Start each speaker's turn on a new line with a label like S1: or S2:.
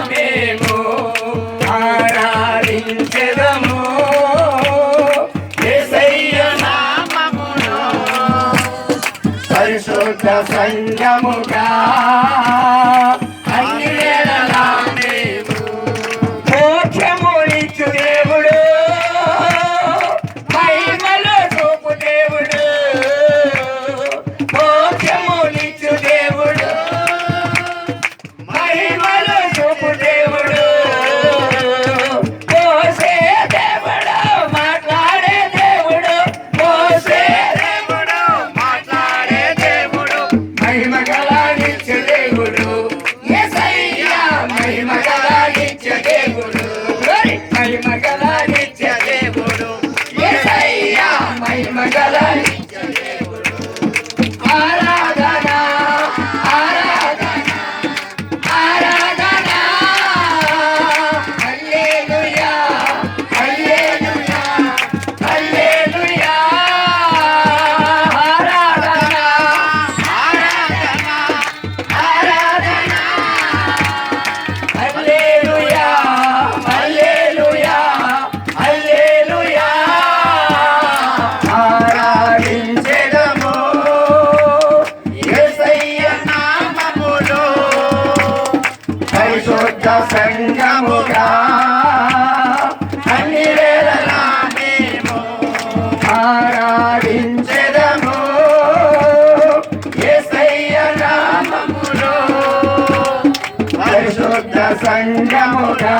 S1: మేము ఆరాధించెదము యేసయ్య నామములో పరిశుద్ధ సంఘముగా అన్ని వేళలా మేము మోక్షమునిచ్చు దేవుడు మహిమలో చూపు దేవుడు మోక్షమునిచ్చు దేవుడు మహిమలో చూపు దేవుడు మోసే దేవుడు మాట్లాడే దేవుడు మోసే దేవుడు మాట్లాడే దేవుడు మహిమ గలానిచ్చు దేవుడు యేసయ్య మహిమ గలానిచ్చు దేవుడు మహిమ గలానిచ్చు దేవుడు యేసయ్య మహిమ గలానిచ్చు దేవుడు ఆరాధన ఆరాధన ఆరాధన హల్లెలూయా హల్లెలూయా హల్లెలూయా ఆరాధన ఆరాధన ఆరాధన హల్లెలూయా హల్లెలూయా హల్లెలూయా ఆరాధించెదము యేసయ్య నామములో పరిశుద్ధ సంఘముగా అన్ని వేళలా మేము ఆరాధించెదము యేసయ్య నామములో పరిశుద్ధ సంఘముగా